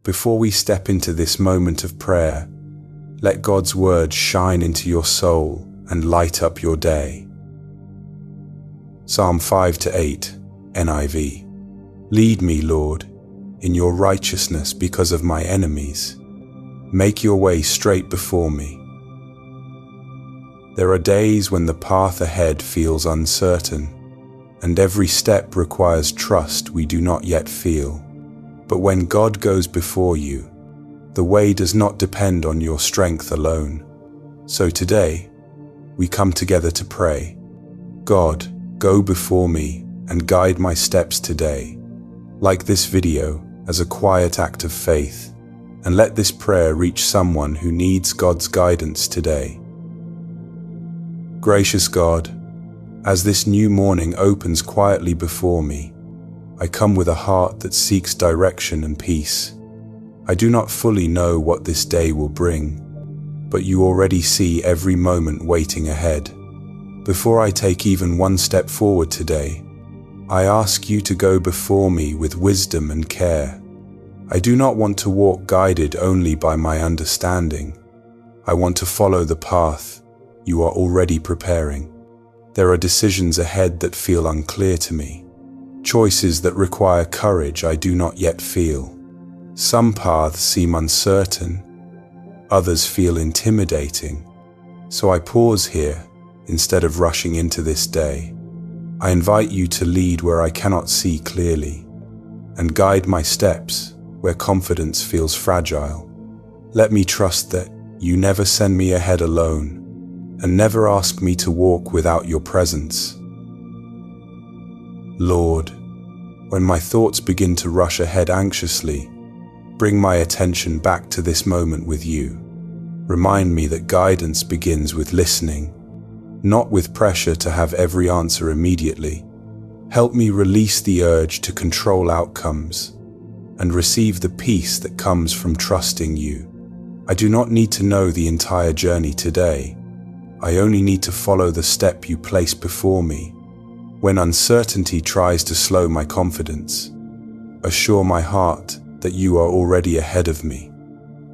Before we step into this moment of prayer, let God's word shine into your soul and light up your day. Psalm 5-8, NIV. Lead me, Lord, in your righteousness because of my enemies. Make your way straight before me. There are days when the path ahead feels uncertain, and every step requires trust we do not yet feel. But when God goes before you, the way does not depend on your strength alone. So today, we come together to pray. God, go before me and guide my steps today. Like this video as a quiet act of faith, and let this prayer reach someone who needs God's guidance today. Gracious God, as this new morning opens quietly before me, I come with a heart that seeks direction and peace. I do not fully know what this day will bring, but you already see every moment waiting ahead. Before I take even one step forward today, I ask you to go before me with wisdom and care. I do not want to walk guided only by my understanding. I want to follow the path you are already preparing. There are decisions ahead that feel unclear to me, choices that require courage I do not yet feel. Some paths seem uncertain, others feel intimidating. So I pause here instead of rushing into this day. I invite you to lead where I cannot see clearly, and guide my steps where confidence feels fragile. Let me trust that you never send me ahead alone, and never ask me to walk without your presence. Lord, when my thoughts begin to rush ahead anxiously, bring my attention back to this moment with you. Remind me that guidance begins with listening, not with pressure to have every answer immediately. Help me release the urge to control outcomes and receive the peace that comes from trusting you. I do not need to know the entire journey today. I only need to follow the step you place before me. When uncertainty tries to slow my confidence, assure my heart that you are already ahead of me.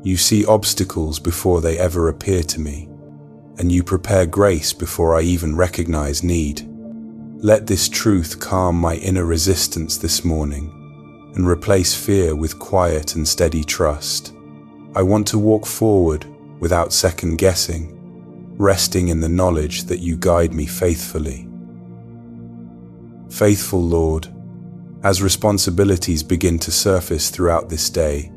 You see obstacles before they ever appear to me, and you prepare grace before I even recognize need. Let this truth calm my inner resistance this morning and replace fear with quiet and steady trust. I want to walk forward without second guessing, resting in the knowledge that you guide me faithfully. Faithful Lord, as responsibilities begin to surface throughout this day,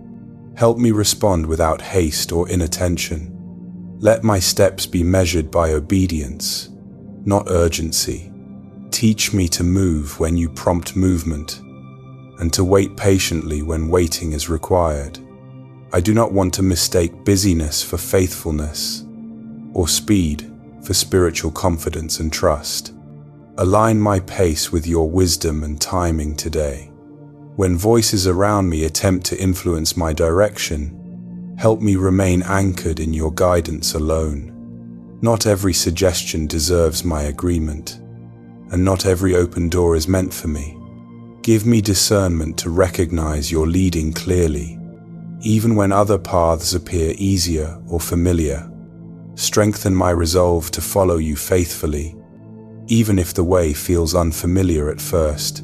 help me respond without haste or inattention. Let my steps be measured by obedience, not urgency. Teach me to move when you prompt movement, and to wait patiently when waiting is required. I do not want to mistake busyness for faithfulness, or speed for spiritual confidence and trust. Align my pace with your wisdom and timing today. When voices around me attempt to influence my direction, help me remain anchored in your guidance alone. Not every suggestion deserves my agreement, and not every open door is meant for me. Give me discernment to recognize your leading clearly, even when other paths appear easier or familiar. Strengthen my resolve to follow you faithfully, even if the way feels unfamiliar at first.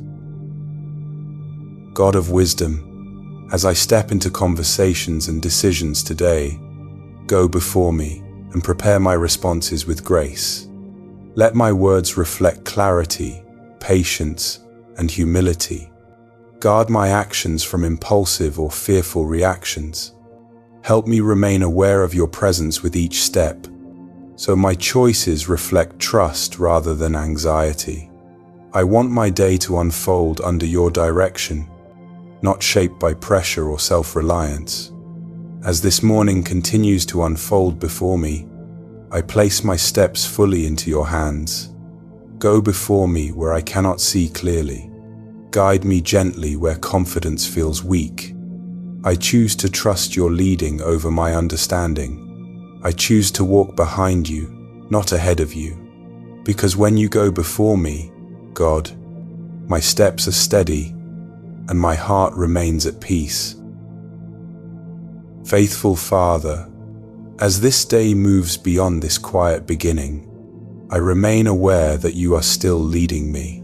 God of wisdom, as I step into conversations and decisions today, go before me and prepare my responses with grace. Let my words reflect clarity, patience, and humility. Guard my actions from impulsive or fearful reactions. Help me remain aware of your presence with each step, so my choices reflect trust rather than anxiety. I want my day to unfold under your direction, not shaped by pressure or self-reliance. As this morning continues to unfold before me, I place my steps fully into your hands. Go before me where I cannot see clearly. Guide me gently where confidence feels weak. I choose to trust your leading over my understanding. I choose to walk behind you, not ahead of you. Because when you go before me, God, my steps are steady and my heart remains at peace. Faithful Father, as this day moves beyond this quiet beginning, I remain aware that you are still leading me.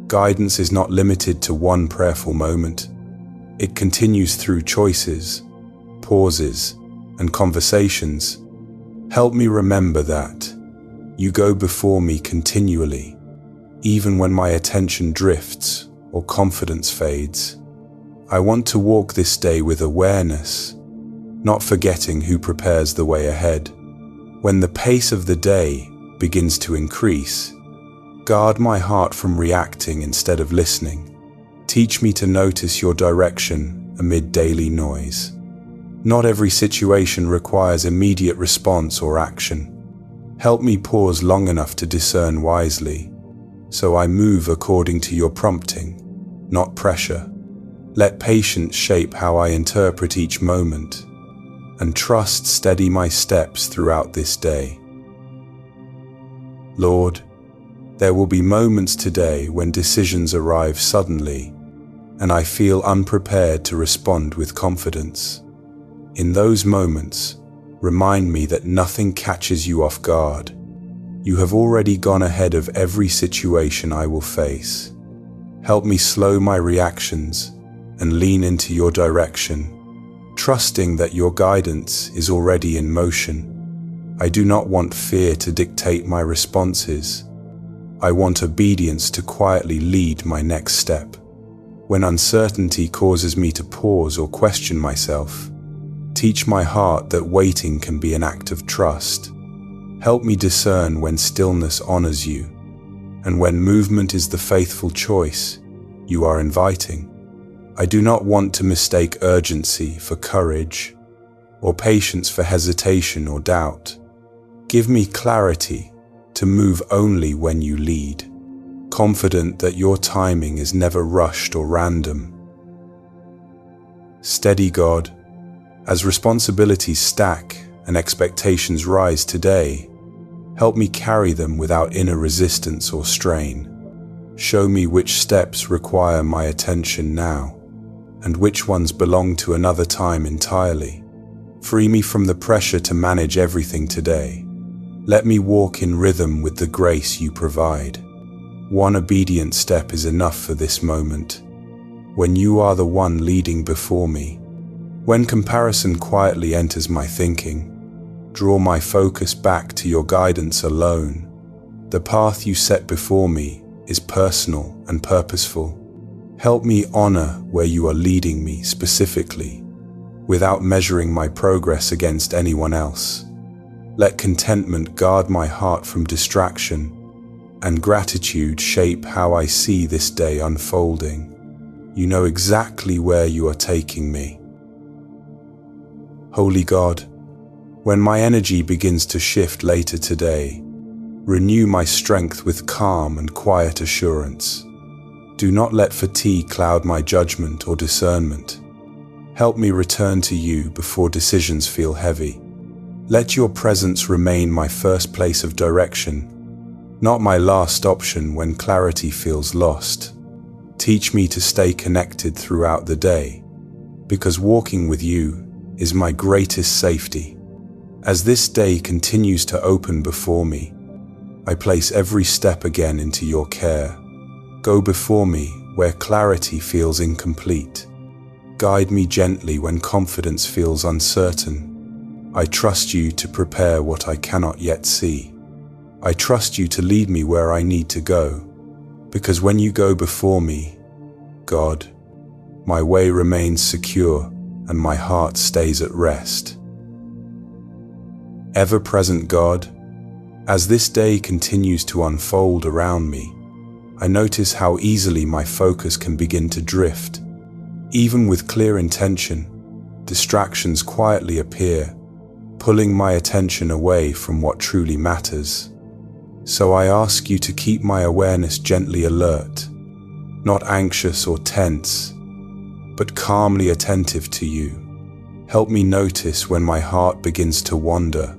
Guidance is not limited to one prayerful moment. It continues through choices, pauses, and conversations. Help me remember that you go before me continually, even when my attention drifts or confidence fades. I want to walk this day with awareness, not forgetting who prepares the way ahead. When the pace of the day begins to increase, guard my heart from reacting instead of listening. Teach me to notice your direction amid daily noise. Not every situation requires immediate response or action. Help me pause long enough to discern wisely, so I move according to your prompting, not pressure. Let patience shape how I interpret each moment, and trust steady my steps throughout this day. Lord, there will be moments today when decisions arrive suddenly, and I feel unprepared to respond with confidence. In those moments, remind me that nothing catches you off guard. You have already gone ahead of every situation I will face. Help me slow my reactions and lean into your direction, trusting that your guidance is already in motion. I do not want fear to dictate my responses. I want obedience to quietly lead my next step. When uncertainty causes me to pause or question myself, teach my heart that waiting can be an act of trust. Help me discern when stillness honors you, and when movement is the faithful choice you are inviting. I do not want to mistake urgency for courage, or patience for hesitation or doubt. Give me clarity to move only when you lead, confident that your timing is never rushed or random. Steady God, as responsibilities stack and expectations rise today, help me carry them without inner resistance or strain. Show me which steps require my attention now, and which ones belong to another time entirely. Free me from the pressure to manage everything today. Let me walk in rhythm with the grace you provide. One obedient step is enough for this moment, when you are the one leading before me. When comparison quietly enters my thinking, draw my focus back to your guidance alone. The path you set before me is personal and purposeful. Help me honor where you are leading me specifically, without measuring my progress against anyone else. Let contentment guard my heart from distraction, and gratitude shape how I see this day unfolding. You know exactly where you are taking me. Holy God, when my energy begins to shift later today, renew my strength with calm and quiet assurance. Do not let fatigue cloud my judgment or discernment. Help me return to you before decisions feel heavy. Let your presence remain my first place of direction, not my last option when clarity feels lost. Teach me to stay connected throughout the day, because walking with you is my greatest safety. As this day continues to open before me, I place every step again into your care. Go before me where clarity feels incomplete. Guide me gently when confidence feels uncertain. I trust you to prepare what I cannot yet see. I trust you to lead me where I need to go, because when you go before me, God, my way remains secure and my heart stays at rest. Ever-present God, as this day continues to unfold around me, I notice how easily my focus can begin to drift. Even with clear intention, distractions quietly appear, pulling my attention away from what truly matters. So I ask you to keep my awareness gently alert, not anxious or tense, but calmly attentive to you. Help me notice when my heart begins to wander,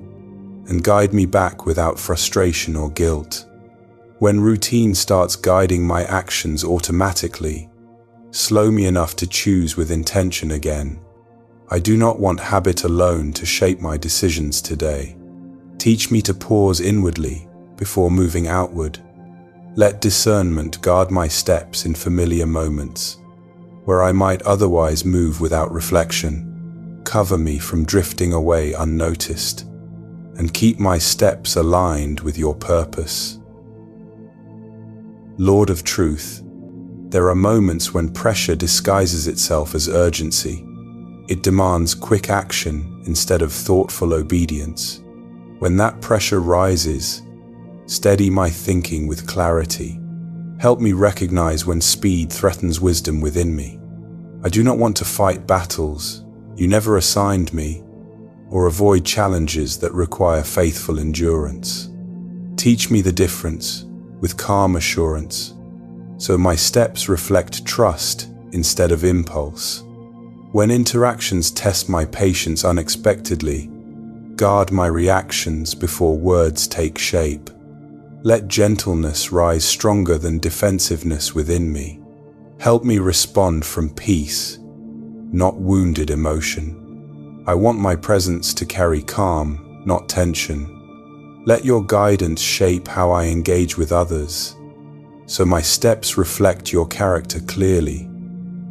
and guide me back without frustration or guilt. When routine starts guiding my actions automatically, slow me enough to choose with intention again. I do not want habit alone to shape my decisions today. Teach me to pause inwardly before moving outward. Let discernment guard my steps in familiar moments, where I might otherwise move without reflection. Cover me from drifting away unnoticed, and keep my steps aligned with your purpose. Lord of truth, there are moments when pressure disguises itself as urgency. It demands quick action instead of thoughtful obedience. When that pressure rises, steady my thinking with clarity. Help me recognize when speed threatens wisdom within me. I do not want to fight battles you never assigned me, or avoid challenges that require faithful endurance. Teach me the difference with calm assurance, so my steps reflect trust instead of impulse. When interactions test my patience unexpectedly, guard my reactions before words take shape. Let gentleness rise stronger than defensiveness within me. Help me respond from peace, not wounded emotion. I want my presence to carry calm, not tension. Let your guidance shape how I engage with others, so my steps reflect your character clearly,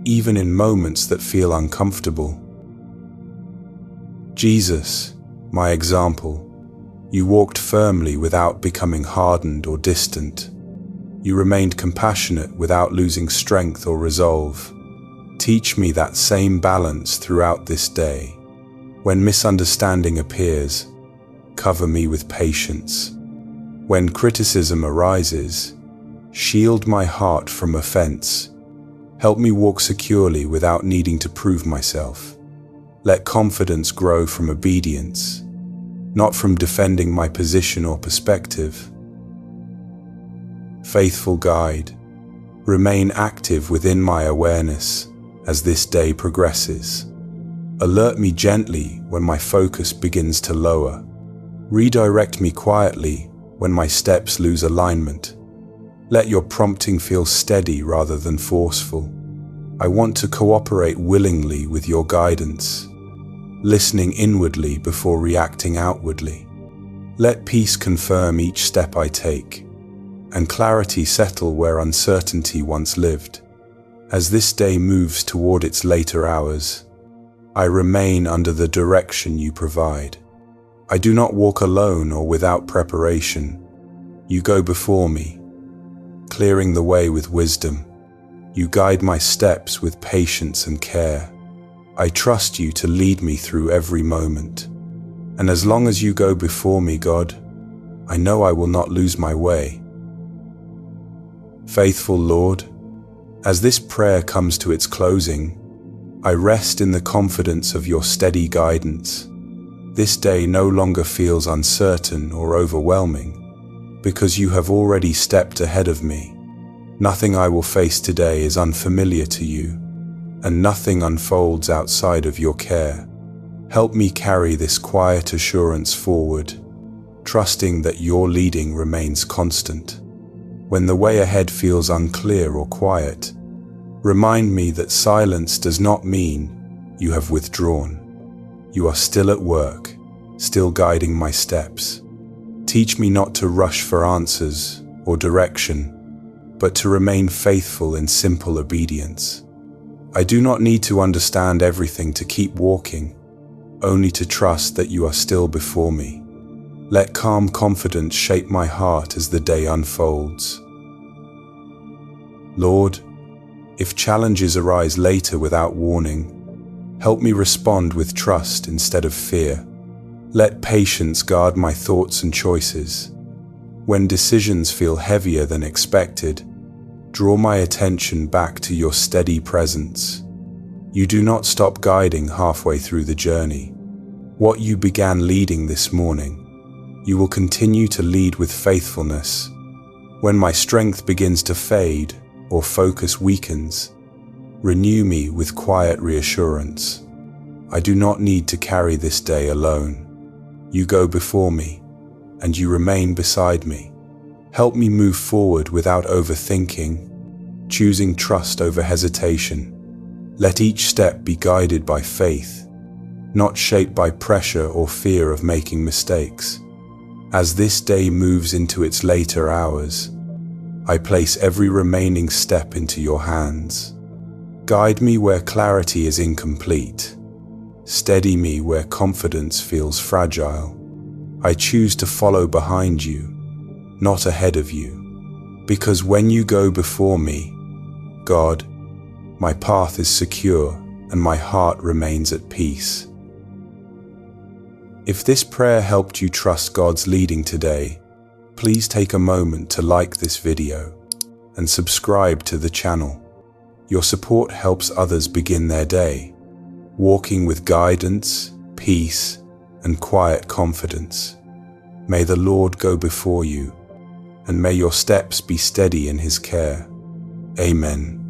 even in moments that feel uncomfortable. Jesus, my example, you walked firmly without becoming hardened or distant. You remained compassionate without losing strength or resolve. Teach me that same balance throughout this day. When misunderstanding appears, cover me with patience. When criticism arises, shield my heart from offense. Help me walk securely without needing to prove myself. Let confidence grow from obedience, not from defending my position or perspective. Faithful guide, remain active within my awareness as this day progresses. Alert me gently when my focus begins to lower. Redirect me quietly when my steps lose alignment. Let your prompting feel steady rather than forceful. I want to cooperate willingly with your guidance, listening inwardly before reacting outwardly. Let peace confirm each step I take, and clarity settle where uncertainty once lived. As this day moves toward its later hours, I remain under the direction you provide. I do not walk alone or without preparation. You go before me, clearing the way with wisdom. You guide my steps with patience and care. I trust you to lead me through every moment. And as long as you go before me, God, I know I will not lose my way. Faithful Lord, as this prayer comes to its closing, I rest in the confidence of your steady guidance. This day no longer feels uncertain or overwhelming, because you have already stepped ahead of me. Nothing I will face today is unfamiliar to you, and nothing unfolds outside of your care. Help me carry this quiet assurance forward, trusting that your leading remains constant. When the way ahead feels unclear or quiet, remind me that silence does not mean you have withdrawn. You are still at work, still guiding my steps. Teach me not to rush for answers or direction, but to remain faithful in simple obedience. I do not need to understand everything to keep walking, only to trust that you are still before me. Let calm confidence shape my heart as the day unfolds. Lord, if challenges arise later without warning, help me respond with trust instead of fear. Let patience guard my thoughts and choices. When decisions feel heavier than expected, draw my attention back to your steady presence. You do not stop guiding halfway through the journey. What you began leading this morning, you will continue to lead with faithfulness. When my strength begins to fade or focus weakens, renew me with quiet reassurance. I do not need to carry this day alone. You go before me, and you remain beside me. Help me move forward without overthinking, choosing trust over hesitation. Let each step be guided by faith, not shaped by pressure or fear of making mistakes. As this day moves into its later hours, I place every remaining step into your hands. Guide me where clarity is incomplete. Steady me where confidence feels fragile. I choose to follow behind you, not ahead of you. Because when you go before me, God, my path is secure and my heart remains at peace. If this prayer helped you trust God's leading today, please take a moment to like this video and subscribe to the channel. Your support helps others begin their day, walking with guidance, peace, and quiet confidence. May the Lord go before you, and may your steps be steady in His care. Amen.